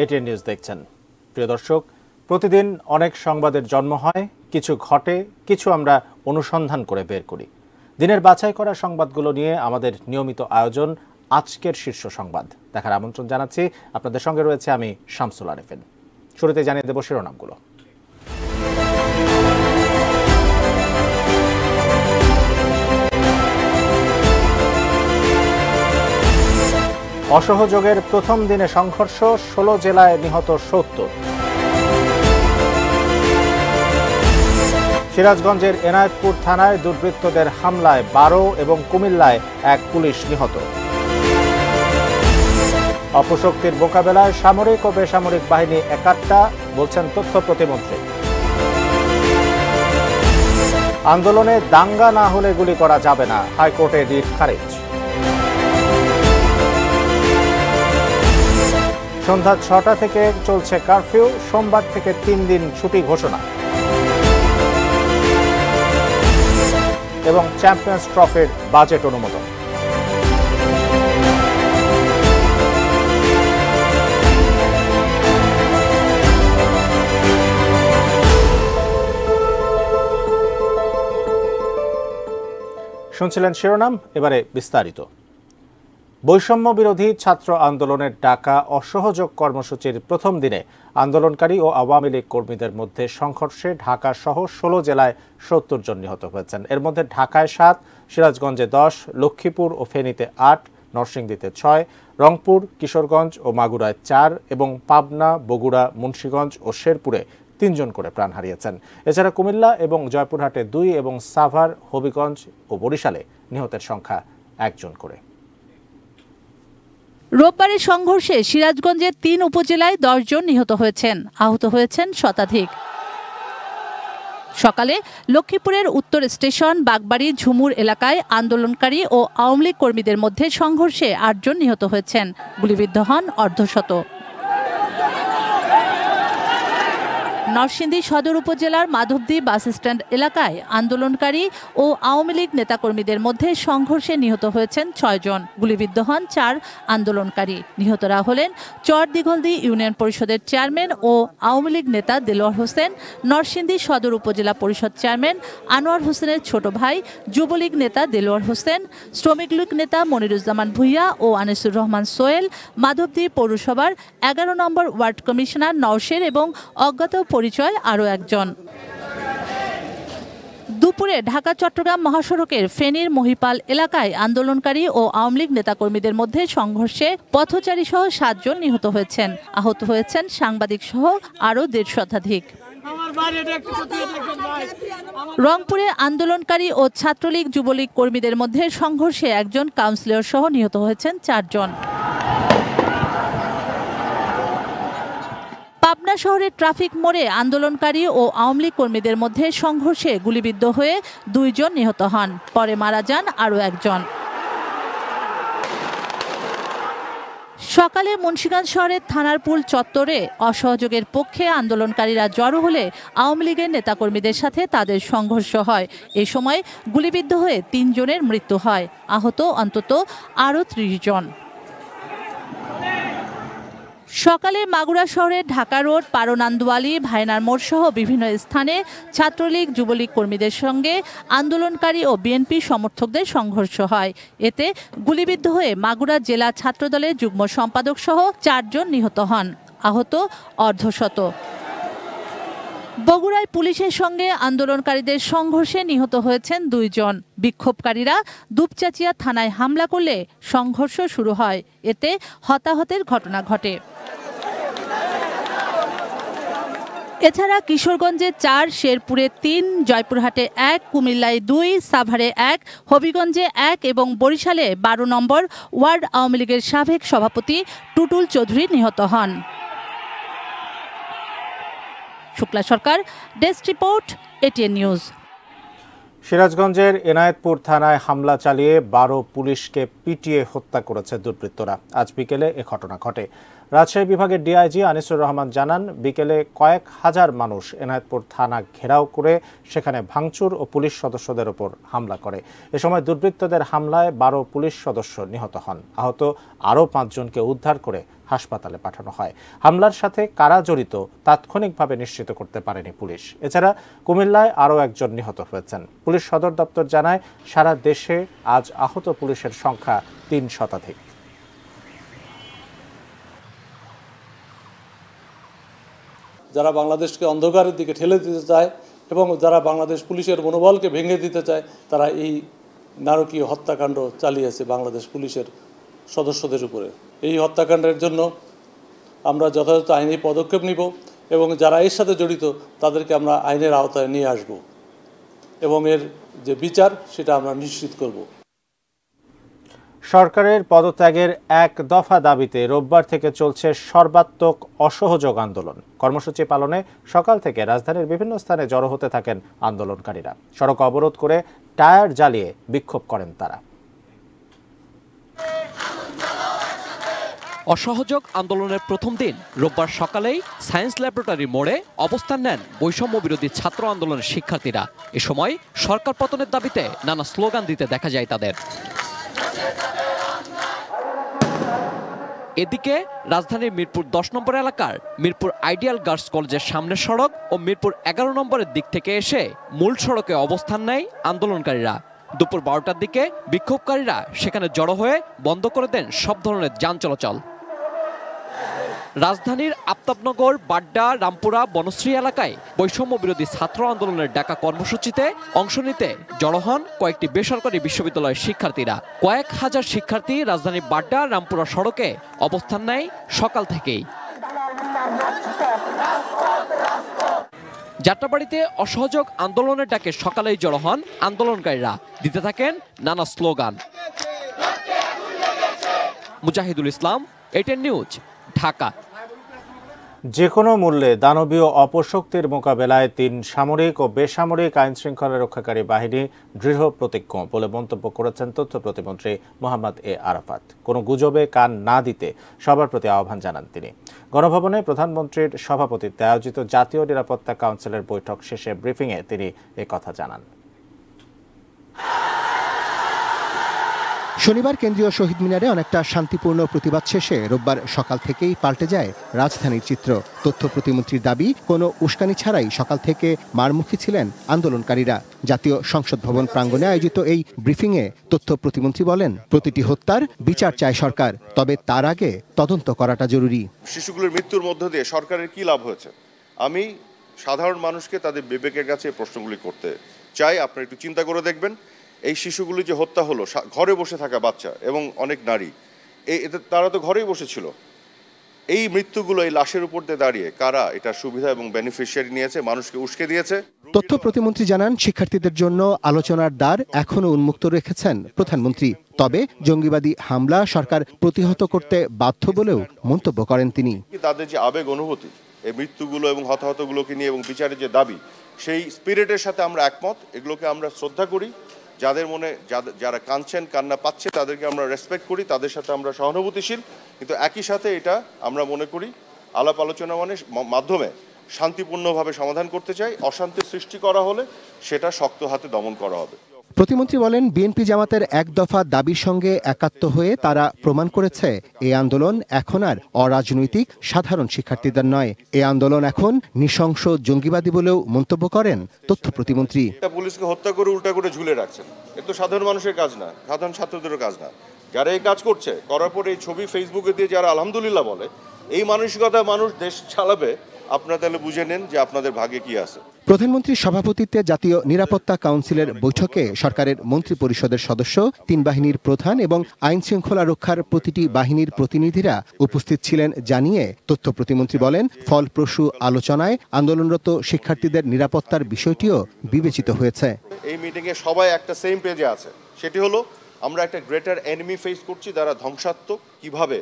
ATN news দেখছেন। প্রিয় দর্শক, প্রতিদিন অনেক সংবাদের জন্ম হয়, কিছু ঘটে, কিছু আমরা অনুসন্ধান করে বের করি। দিনের বাছাই করা সংবাদগুলো নিয়ে আমাদের নিয়মিত আয়োজন আজকের শীর্ষ সংবাদ দেখার আমন্ত্রণ জানাচ্ছি। আপনাদের সঙ্গে রয়েছে আমি শামসুল আরেফিন। শুরুতে জানিয়ে দেব শিরোনামগুলো। অসহযোগের প্রথম দিনে সংঘর্ষ, 16 জেলায় নিহত 70। সিরাজগঞ্জের এনায়েতপুর থানায় দুর্বৃত্তদের হামলায় 12 এবং কুমিল্লায় এক পুলিশ নিহত। অপশক্তির মোকাবেলায় সামরিক ও বেসামরিক বাহিনী একাট্টা, বলছেন তথ্য প্রতিমন্ত্রী। আন্দোলনে দাঙ্গা না হলে গুলি করা যাবে না, হাইকোর্টে রিট খারিজ। সন্ধ্যা 6টা থেকে চলছে কারফিউ, সোমবার থেকে 3 দিন ছুটি ঘোষণা। এবং চ্যাম্পিয়ন্স ট্রফির বাজেট অনুমোদন। শুনছিলেন শিরোনাম, এবারে বিস্তারিত। বৈষম্য বিরোধী ছাত্র আন্দোলনের ডাকা অসহযোগ কর্মসূচির প্রথম দিনে আন্দোলনকারী ও আওয়ামী লীগ কর্মীদের মধ্যে সংঘর্ষে ঢাকা সহ 16 জেলায় 70 জন নিহত হয়েছেন। এর মধ্যে ঢাকায় 7, সিরাজগঞ্জে 10, লক্ষ্মীপুর ও ফেনীতে 8, নরসিংদীতে 6, রংপুর, কিশোরগঞ্জ ও মাগুরায় 4 এবং পাবনা, বগুড়া, মুন্সিগঞ্জ ও শেরপুরে 3 জন করে প্রাণ হারিয়েছেন। এছাড়া কুমিল্লা এবং জয়পুরহাটে 2 এবং সাভার, হবিগঞ্জ ও বরিশালে নিহতের সংখ্যা 1 জন করে। রোববারের সংঘর্ষে সিরাজগঞ্জের 3 উপজেলায় 10 জন নিহত হয়েছেন, আহত হয়েছেন শতাধিক। সকালে লক্ষ্মীপুরের উত্তর স্টেশন, বাগবাড়ি, ঝুমুর এলাকায় আন্দোলনকারী ও আওয়ামী লীগ কর্মীদের মধ্যে সংঘর্ষে 8 জন নিহত হয়েছেন, গুলিবিদ্ধ হন অর্ধশত। নরসিংদী সদর উপজেলার মাধবদী বাস স্ট্যান্ড এলাকায় আন্দোলনকারী ও আওয়ামী লীগ নেতাকর্মীদের মধ্যে সংঘর্ষে নিহত হয়েছেন 6 জন, গুলিবিদ্ধ হন 4 আন্দোলনকারী। নিহতরা হলেন চরদিঘলদী ইউনিয়ন পরিষদের চেয়ারম্যান ও আওয়ামী লীগ নেতা দেলোয়ার হোসেন, নরসিংদী সদর উপজেলা পরিষদ চেয়ারম্যান আনোয়ার হোসেনের ছোট ভাই, যুবলীগ নেতা দেলোয়ার হোসেন, শ্রমিক লীগ নেতা মনিরুজ্জামান ভুইয়া ও আনিসুর রহমান সোহেল, মাধবদী পৌরসভার 11 নম্বর ওয়ার্ড কমিশনার নওশের এবং অজ্ঞাত পরিচয় আরও একজন। দুপুরে ঢাকা চট্টগ্রাম মহাসড়কের ফেনীর মহিপাল এলাকায় আন্দোলনকারী ও আওয়ামী লীগ নেতাকর্মীদের মধ্যে সংঘর্ষে পথচারী সহ 7 জন নিহত হয়েছেন, আহত হয়েছেন সাংবাদিক সহ আরও 150 শতাধিক। রংপুরে আন্দোলনকারী ও ছাত্রলীগ যুবলীগ কর্মীদের মধ্যে সংঘর্ষে একজন কাউন্সিলর সহ নিহত হয়েছেন 4 জন। পাবনা শহরের ট্রাফিক মোড়ে আন্দোলনকারী ও আওয়ামী লীগ কর্মীদের মধ্যে সংঘর্ষে গুলিবিদ্ধ হয়ে 2 জন নিহত হন, পরে মারা যান আরও একজন। সকালে মুন্সিগঞ্জ শহরের থানারপুল চত্বরে অসহযোগের পক্ষে আন্দোলনকারীরা জড়ো হলে আওয়ামী লীগের নেতাকর্মীদের সাথে তাদের সংঘর্ষ হয়। এ সময় গুলিবিদ্ধ হয়ে 3 জনের মৃত্যু হয়, আহত অন্তত আরও 30 জন। সকালে মাগুরা শহরের ঢাকা রোড, পারনান্দওয়ালি, ভাইনার মোড় সহ বিভিন্ন স্থানে ছাত্রলীগ যুবলীগ কর্মীদের সঙ্গে আন্দোলনকারী ও বিএনপি সমর্থকদের সংঘর্ষ হয়। এতে গুলিবিদ্ধ হয়ে মাগুরা জেলা ছাত্রদলের যুগ্ম সম্পাদক সহ 4 জন নিহত হন, আহত অর্ধশত। বগুড়ায় পুলিশের সঙ্গে আন্দোলনকারীদের সংঘর্ষে নিহত হয়েছেন 2 জন। বিক্ষোভকারীরা দুপচাচিয়া থানায় হামলা করলে সংঘর্ষ শুরু হয়, এতে হতাহতের ঘটনা ঘটে। এছাড়া কিশোরগঞ্জে 4, শেরপুরে 3, জয়পুরহাটে 1, কুমিল্লায় 2, সাভারে 1, হবিগঞ্জে 1 এবং বরিশালে 12 নম্বর ওয়ার্ড আওয়ামী লীগের সাবেক সভাপতি টুটুল চৌধুরী নিহত হন। শুক্লা সরকার, ডেস্ক রিপোর্ট, এটিএন নিউজ। সিরাজগঞ্জের এনায়েতপুর থানায় হামলা চালিয়ে 12 পুলিশকে পিটিয়ে হত্যা করেছে দুর্বৃত্তরা। আজ বিকেলে এ ঘটনা ঘটে। রাজশাহী বিভাগের ডিআইজি আনিসুর রহমান জানান, বিকেলে কয়েক হাজার মানুষ এনায়েতপুর থানা ঘেরাও করে সেখানে ভাঙচুর ও পুলিশ সদস্যদের ওপর হামলা করে। এ সময় দুর্বৃত্তদের হামলায় 12 পুলিশ সদস্য নিহত হন। আহত আরও 5 জনকে উদ্ধার করে হাসপাতালে পাঠানো হয়। হামলার সাথে কারা জড়িত তাৎক্ষণিকভাবে নিশ্চিত করতে পারেনি পুলিশ। এছাড়া কুমিল্লায় আরও একজন নিহত হয়েছেন। পুলিশ সদর দপ্তর জানায়, সারা দেশে আজ আহত পুলিশের সংখ্যা 3 শতাধিক। যারা বাংলাদেশকে অন্ধকারের দিকে ঠেলে দিতে চায় এবং যারা বাংলাদেশ পুলিশের মনোবলকে ভেঙে দিতে চায়, তারা এই নারকীয় হত্যাকাণ্ড চালিয়েছে বাংলাদেশ পুলিশের সদস্যদের উপরে। এই হত্যাকাণ্ডের জন্য আমরা যথাযথ আইনি পদক্ষেপ নিব এবং যারা এর সাথে জড়িত তাদেরকে আমরা আইনের আওতায় নিয়ে আসব এবং এর যে বিচার সেটা আমরা নিশ্চিত করব। সরকারের পদত্যাগের এক দফা দাবিতে রোববার থেকে চলছে সর্বাত্মক অসহযোগ আন্দোলন। কর্মসূচি পালনে সকাল থেকে রাজধানীর বিভিন্ন স্থানে জড়ো হতে থাকেন আন্দোলনকারীরা। সড়ক অবরোধ করে টায়ার জ্বালিয়ে বিক্ষোভ করেন তারা। অসহযোগ আন্দোলনের প্রথম দিন রোববার সকালেই সায়েন্স ল্যাবরেটরি মোড়ে অবস্থান নেন বৈষম্য বিরোধী ছাত্র আন্দোলনের শিক্ষার্থীরা। এ সময় সরকার পতনের দাবিতে নানা স্লোগান দিতে দেখা যায় তাদের। এদিকে রাজধানীর মিরপুর 10 নম্বর এলাকার মিরপুর আইডিয়াল গার্লস কলেজের সামনের সড়ক ও মিরপুর 11 নম্বরের দিক থেকে এসে মূল সড়কে অবস্থান নেয় আন্দোলনকারীরা। দুপুর 12টার দিকে বিক্ষোভকারীরা সেখানে জড়ো হয়ে বন্ধ করে দেন সব ধরনের যান চলাচল। রাজধানীর আফতাবনগর, বাড্ডা, রামপুরা, বনশ্রী এলাকায় বৈষম্য বিরোধী ছাত্র আন্দোলনের ডাকা কর্মসূচিতে অংশ নিতে জড়ো হন কয়েকটি বেসরকারি বিশ্ববিদ্যালয়ের শিক্ষার্থীরা। কয়েক হাজার শিক্ষার্থী রাজধানীর বাড্ডা, রামপুরা সড়কে অবস্থান নেয় সকাল থেকেই। যাত্রাবাড়িতে অসহযোগ আন্দোলনের ডাকে সকালেই জড়ো হন আন্দোলনকারীরা, দিতে থাকেন নানা slogan. Mujahidul Islam, ATN news, Dhaka. যে কোনো মূল্যে দানবীয় অপশক্তির মোকাবেলায় 3 সামরিক ও বেসামরিক আইনশৃঙ্খলা রক্ষাকারী বাহিনী দৃঢ় প্রতিজ্ঞ বলে মন্তব্য করেছেন তথ্য প্রতিমন্ত্রী মোহাম্মদ এ আরাফাত। কোনো গুজবে কান না দিতে সবার প্রতি আহ্বান জানান তিনি। গণভবনে প্রধানমন্ত্রীর সভাপতিত্বে আয়োজিত জাতীয় নিরাপত্তা কাউন্সিলের বৈঠক শেষে ব্রিফিংয়ে তিনি একথা জানান। শনিবার কেন্দ্রীয় শহীদ মিনারে অনেকটা শান্তিপূর্ণ প্রতিবাদ শেষে রোববার সকাল থেকেই পাল্টে যায় রাজধানীর চিত্র। তথ্য প্রতিমন্ত্রীর দাবি, কোনো উস্কানি ছাড়াই সকাল থেকে মারমুখী ছিলেন আন্দোলনকারীরা। জাতীয় সংসদ ভবন প্রাঙ্গণে আয়োজিত এই ব্রিফিংয়ে তথ্য প্রতিমন্ত্রী বলেন, প্রতিটি হত্যার বিচার চায় সরকার, তবে তার আগে তদন্ত করাটা জরুরি। শিশুগুলোর মৃত্যুর মধ্য দিয়ে সরকারের কি লাভ হয়েছে? আমি সাধারণ মানুষকে তাদের বিবেকের কাছে এই প্রশ্নগুলি করতে চাই। আপনারা একটু চিন্তা করে দেখবেন, এই শিশুগুলি যে হত্যা হলো, ঘরে বসে থাকা বাচ্চা এবং অনেক নারী, তারা তো ঘরেই বসেছিল। এই মৃত্যুগুলো এই লাশের উপর দিয়ে দাঁড়িয়ে কারা এটার সুবিধা এবং বেনিফিশিয়ারি নিয়েছে, মানুষকে উস্কে দিয়েছে। তথ্য প্রতিমন্ত্রী জানান, শিক্ষার্থীদের জন্য আলোচনার দ্বার এখনো উন্মুক্ত রেখেছেন প্রধানমন্ত্রী। তবে জঙ্গিবাদী হামলা সরকার প্রতিহত করতে বাধ্য বলেও মন্তব্য করেন তিনি। তাদের যে আবেগ অনুভূতি, এই মৃত্যুগুলো এবং হতাহতগুলোকে নিয়ে এবং বিচারের যে দাবি, সেই স্পিরিটের সাথে আমরা একমত। এগুলোকে আমরা শ্রদ্ধা করি। যাদের মনে যারা কাঁদছেন, কান্না পাচ্ছে, তাদেরকে আমরা রেসপেক্ট করি, তাদের সাথে আমরা সহানুভূতিশীল। কিন্তু একই সাথে এটা আমরা মনে করি আলাপ আলোচনা মাধ্যমে শান্তিপূর্ণভাবে সমাধান করতে চাই। অশান্তি সৃষ্টি করা হলে সেটা শক্ত হাতে দমন করা হবে। প্রতিমন্ত্রী বলেন, বিএনপি জামাতের এক দফা দাবির সঙ্গে একাত্ম হয়ে তারা প্রমাণ করেছে এই আন্দোলন এখন আর অরাজনৈতিক সাধারণ শিক্ষার্থীদের নয়। এই আন্দোলন এখন নৃশংস জঙ্গিবাদী বলেও মন্তব্য করেন তথ্য প্রতিমন্ত্রী। পুলিশকে হত্যা করে উল্টা করে ঝুলে রাখছেন, এ তো সাধারণ মানুষের কাজ না, সাধারণ ছাত্রদেরও কাজ না। যারা এই কাজ করছে, করার পর এই ছবি ফেসবুকে দিয়ে যারা আলহামদুলিল্লাহ বলে, এই মানসিকতা মানুষ দেশ চালাবে, আপনারা তাহলে বুঝে নেন যে আপনাদের ভাগ্যে কি আছে। প্রধানমন্ত্রীর সভাপতিত্বে জাতীয় নিরাপত্তা কাউন্সিলের বৈঠকে সরকারের মন্ত্রী পরিষদের সদস্য, 3 বাহিনীর প্রধান এবং আইন শৃঙ্খলা রক্ষার প্রতিটি বাহিনীর প্রতিনিধিরা উপস্থিত ছিলেন জানিয়ে তথ্য প্রতিমন্ত্রী বলেন, ফলপ্রসূ আলোচনায় আন্দোলনরত শিক্ষার্থীদের নিরাপত্তার বিষয়টিও বিবেচিত হয়েছে। এই মিটিংয়ে সবাই একটা সেম পেজে আছে, সেটি হলো আমরা একটা গ্রেটার এনিমি ফেস করছি, যারা ধ্বংসাত্মক, কিভাবে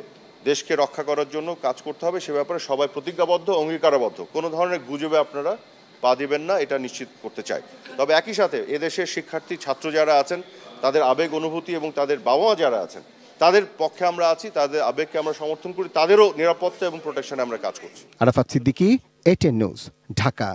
দেশকে রক্ষা করার জন্য কাজ করতে হবে সে ব্যাপারে সবাই প্রতিজ্ঞাবদ্ধ, অঙ্গীকারবদ্ধ। কোনো ধরনের গুজবে আপনারা পা দিবেন না, এটা নিশ্চিত করতে চাই। তবে একই সাথে এদেশের শিক্ষার্থী ছাত্র যারা আছেন, তাদের আবেগ অনুভূতি এবং তাদের বাবা মা যারা আছেন, তাদের পক্ষে আমরা আছি, তাদের আবেগকে আমরা সমর্থন করি, তাদেরও নিরাপত্তা এবং প্রোটেকশনে আমরা কাজ করছি। Arafat Siddiqui, ATN news, Dhaka.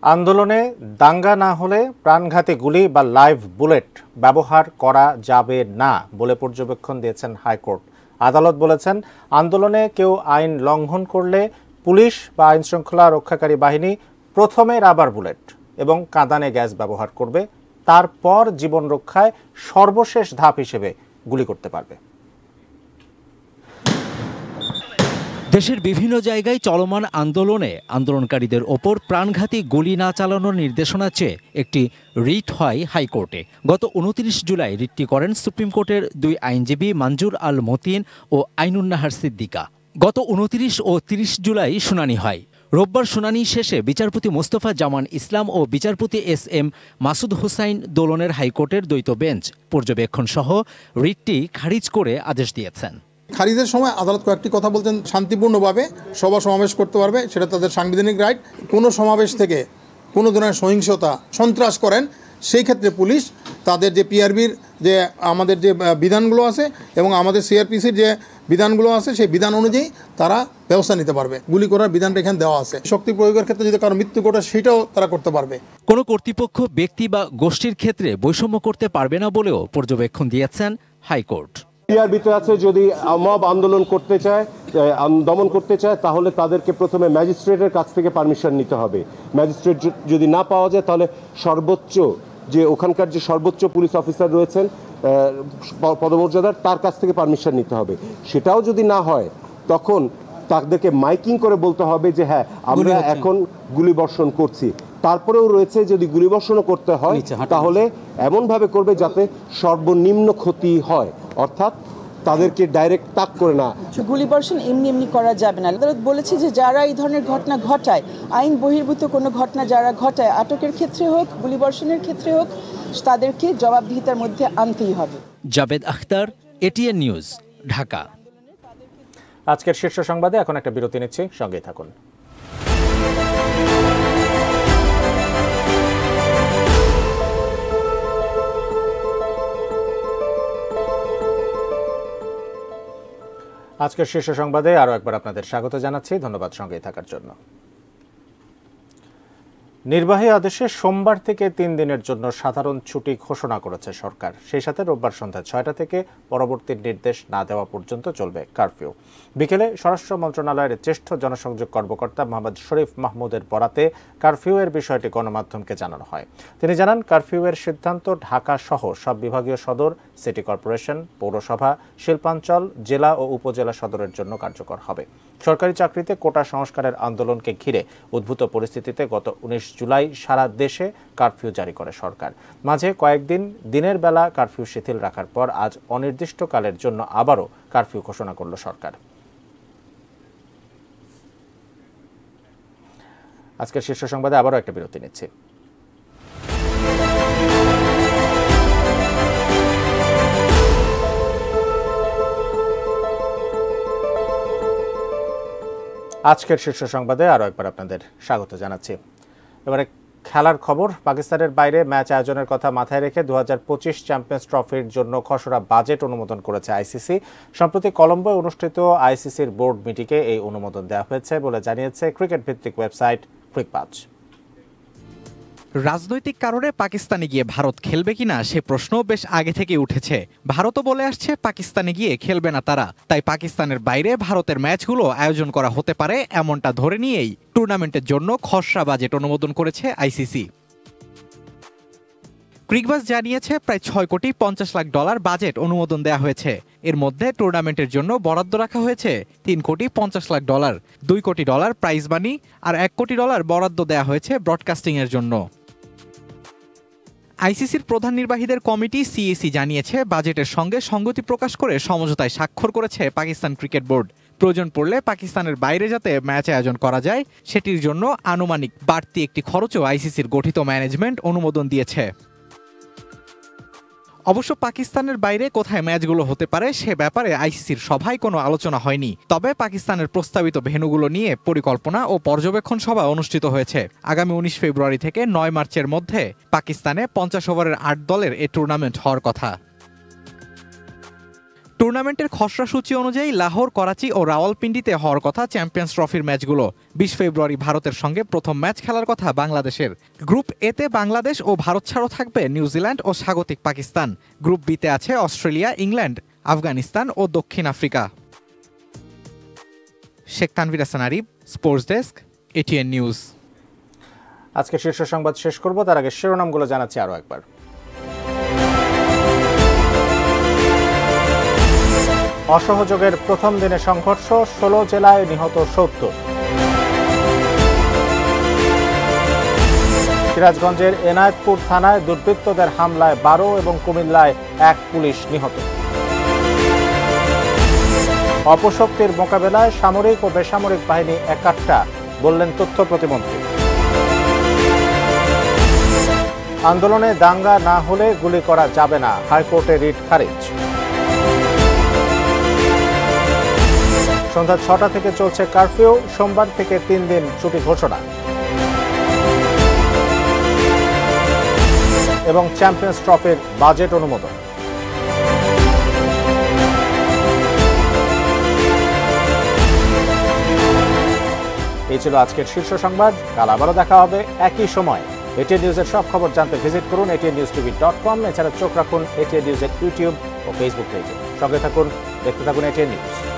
আন্দোলনে দাঙ্গা না হলে প্রাণঘাতী গুলি বা লাইভ বুলেট ব্যবহার করা যাবে না বলে পর্যবেক্ষণ দিয়েছেন হাইকোর্ট। আদালত বলেছেন, আন্দোলনে কেউ আইন লঙ্ঘন করলে পুলিশ বা আইন শৃঙ্খলা রক্ষাকারী বাহিনী প্রথমে রাবার বুলেট এবং কাঁদানে গ্যাস ব্যবহার করবে, তারপর জীবন রক্ষায় সর্বশেষ ধাপ হিসেবে গুলি করতে পারবে। দেশের বিভিন্ন জায়গায় চলমান আন্দোলনে আন্দোলনকারীদের ওপর প্রাণঘাতী গুলি না চালানোর নির্দেশনা চেয়ে একটি রিট হয় হাইকোর্টে। গত 29 জুলাই রিটটি করেন সুপ্রিম কোর্টের 2 আইনজীবী মঞ্জুর আল মতিন ও আইনুন্নাহার সিদ্দিকা। গত 29 ও 30 জুলাই শুনানি হয়। রোববার শুনানি শেষে বিচারপতি মোস্তফা জামান ইসলাম ও বিচারপতি SM মাসুদ হুসাইন দোলনের হাইকোর্টের দ্বৈত বেঞ্চ পর্যবেক্ষণ সহ রিটটি খারিজ করে আদেশ দিয়েছেন। খারিজের সময় আদালত কয়েকটি কথা বলছেন, শান্তিপূর্ণভাবে সভা সমাবেশ করতে পারবে, সেটা তাদের সাংবিধানিক রাইট। কোনো সমাবেশ থেকে কোনো ধরনের সহিংসতা সন্ত্রাস করেন, সেই ক্ষেত্রে পুলিশ তাদের যে PRBর যে আমাদের যে বিধানগুলো আছে এবং আমাদের CRPCর যে বিধানগুলো আছে সেই বিধান অনুযায়ী তারা ব্যবস্থা নিতে পারবে। গুলি করার বিধানটা এখানে দেওয়া আছে। শক্তি প্রয়োগের ক্ষেত্রে যদি কারো মৃত্যু ঘটে সেটাও তারা করতে পারবে। কোনো কর্তৃপক্ষ ব্যক্তি বা গোষ্ঠীর ক্ষেত্রে বৈষম্য করতে পারবে না বলেও পর্যবেক্ষণ দিয়েছেন হাইকোর্ট। PRBতে আছে, যদি মব আন্দোলন করতে চায়, দমন করতে চায়, তাহলে তাদেরকে প্রথমে ম্যাজিস্ট্রেটের কাছ থেকে পারমিশন নিতে হবে। ম্যাজিস্ট্রেট যদি না পাওয়া যায় তাহলে সর্বোচ্চ যে ওখানকার যে সর্বোচ্চ পুলিশ অফিসার রয়েছেন পদমর্যাদার, তার কাছ থেকে পারমিশন নিতে হবে। সেটাও যদি না হয় তখন তাদেরকে মাইকিং করে বলতে হবে যে হ্যাঁ আমরা এখন গুলি বর্ষণ করছি। তারপরেও রয়েছে, যদি গুলিবর্ষণও করতে হয় তাহলে এমনভাবে করবে যাতে সর্বনিম্ন ক্ষতি হয়, অর্থাৎ তাদেরকে ডাইরেক্ট তাক করে না। গুলিবর্ষণ এমনি করা যাবে না। আদালত বলেছে যে যারা এই ধরনের ঘটনা ঘটায়, আইন বহির্ভূত কোনো ঘটনা যারা ঘটায়, আটকের ক্ষেত্রে হোক গুলিবর্ষণের ক্ষেত্রে হোক, তাদেরকে জবাবদিহিতার মধ্যে আনতেই হবে। Javed Akhtar, ATN news, Dhaka. আজকের শীর্ষ সংবাদে এখন একটা বিরতি নিচ্ছি, সঙ্গেই থাকুন। আজকের শীর্ষ সংবাদে আরও একবার আপনাদের স্বাগত জানাচ্ছি। ধন্যবাদ সঙ্গেই থাকার জন্য। নির্বাহী আদেশে সোমবার থেকে 3 দিনের জন্য সাধারণ ছুটি ঘোষণা করেছে সরকার। সেই সাথে রোববার সন্ধ্যা 6টা থেকে পরবর্তী নির্দেশ না দেওয়া পর্যন্ত চলবে কারফিউ। বিকেলে স্বরাষ্ট্র মন্ত্রণালয়ের জ্যেষ্ঠ জনসংযোগ কর্মকর্তা মোহাম্মদ শরীফ মাহমুদের বরাতে কারফিউয়ের বিষয়টি গণমাধ্যমকে জানানো হয়। তিনি জানান, কারফিউয়ের সিদ্ধান্ত ঢাকা সহ সব বিভাগীয় সদর, সিটি কর্পোরেশন, পৌরসভা, শিল্পাঞ্চল, জেলা ও উপজেলা সদরের জন্য কার্যকর হবে। সরকারি চাকরিতে কোটা সংস্কারের আন্দোলনকে ঘিরে উদ্ভূত পরিস্থিতিতে গত 19 জুলাই সারা দেশে কারফিউ জারি করে সরকার। মাঝে কয়েকদিন দিনের বেলা কারফিউ শিথিল রাখার পর আজ অনির্দিষ্টকালের জন্য আবারও কারফিউ ঘোষণা করল সরকার। আজকের শীর্ষ সংবাদে আবারও একটা বিরতি নিচ্ছি। আজকের শীর্ষ সংবাদে আরও একবার আপনাদের স্বাগত জানাচ্ছি। এবারে খেলার খবর। পাকিস্তানের বাইরে ম্যাচ আয়োজনের কথা মাথায় রেখে 2025 চ্যাম্পিয়ন্স ট্রফির জন্য খসড়া বাজেট অনুমোদন করেছে আইসিসি। সম্প্রতি কলম্বোয় অনুষ্ঠিত আইসিসির বোর্ড মিটিংয়ে এই অনুমোদন দেওয়া হয়েছে বলে জানিয়েছে ক্রিকেট ভিত্তিক ওয়েবসাইট ক্রিকবাজ। রাজনৈতিক কারণে পাকিস্তানে গিয়ে ভারত খেলবে কিনা সে প্রশ্ন বেশ আগে থেকে উঠেছে। ভারতও বলে আসছে পাকিস্তানে গিয়ে খেলবে না তারা, তাই পাকিস্তানের বাইরে ভারতের ম্যাচগুলো আয়োজন করা হতে পারে এমনটা ধরে নিয়েই টুর্নামেন্টের জন্য খসড়া বাজেট অনুমোদন করেছে আইসিসি। ক্রিকবাজ জানিয়েছে প্রায় $6.50 লাখ বাজেট অনুমোদন দেওয়া হয়েছে। এর মধ্যে টুর্নামেন্টের জন্য বরাদ্দ রাখা হয়েছে $3.50 লাখ, $2 কোটি প্রাইজ মানি আর $1 কোটি বরাদ্দ দেওয়া হয়েছে ব্রডকাস্টিং এর জন্য। আইসিসির প্রধান নির্বাহীদের কমিটি সিএসি জানিয়েছে বাজেটের সঙ্গে সঙ্গতি প্রকাশ করে সমঝোতায় স্বাক্ষর করেছে পাকিস্তান ক্রিকেট বোর্ড। প্রয়োজন পড়লে পাকিস্তানের বাইরে যাতে ম্যাচ আয়োজন করা যায় সেটির জন্য আনুমানিক বাড়তি একটি খরচও আইসিসির গঠিত ম্যানেজমেন্ট অনুমোদন দিয়েছে। অবশ্য পাকিস্তানের বাইরে কোথায় ম্যাচগুলো হতে পারে সে ব্যাপারে আইসিসির সভায় কোনো আলোচনা হয়নি। তবে পাকিস্তানের প্রস্তাবিত ভেন্যুগুলো নিয়ে পরিকল্পনা ও পর্যবেক্ষণ সভা অনুষ্ঠিত হয়েছে। আগামী 19 ফেব্রুয়ারি থেকে 9 মার্চের মধ্যে পাকিস্তানে 50 ওভারের 8 দলের এ টুর্নামেন্ট হওয়ার কথা। টুর্নামেন্টের খসড়া সূচি অনুযায়ী লাহোর, করাচি ও রাওয়ালপিন্ডিতে হওয়ার কথা চ্যাম্পিয়ন্স ট্রফির ম্যাচগুলো। 20 ফেব্রুয়ারি ভারতের সঙ্গে প্রথম ম্যাচ খেলার কথা বাংলাদেশের। গ্রুপ এতে বাংলাদেশ ও ভারত ছাড়াও থাকবে নিউজিল্যান্ড ও স্বাগতিক পাকিস্তান। গ্রুপ বিতে আছে অস্ট্রেলিয়া, ইংল্যান্ড, আফগানিস্তান ও দক্ষিণ Africa. Sheikh Tanvir Hasan Arif, sports desk, ATN news. আজকে শীর্ষ সংবাদ শেষ করব, তার আগে শিরোনামগুলো জানাচ্ছি আরও একবার। অসহযোগের প্রথম দিনে সংঘর্ষ, 16 জেলায় নিহত 70। সিরাজগঞ্জের এনায়েতপুর থানায় দুর্বৃত্তদের হামলায় 12 এবং কুমিল্লায় 1 পুলিশ নিহত। অপশক্তির মোকাবেলায় সামরিক ও বেসামরিক বাহিনী একাট্টা, বললেন তথ্য প্রতিমন্ত্রী। আন্দোলনে দাঙ্গা না হলে গুলি করা যাবে না, হাইকোর্টে রিট খারিজ। সন্ধ্যা 6টা থেকে চলছে কারফিউ, সোমবার থেকে 3 দিন ছুটি ঘোষণা। এবং চ্যাম্পিয়ন্স ট্রফির বাজেট অনুমোদন। এই ছিল আজকের শীর্ষ সংবাদ। কাল আবারও দেখা হবে একই সময়। এটিএন নিউজের সব খবর জানতে ভিজিট করুন atnnewstv.com। এছাড়া চোখ রাখুন এটিএন নিউজের ইউটিউব ও ফেসবুক পেজে। সঙ্গে থাকুন, দেখতে থাকুন এটিএন নিউজ।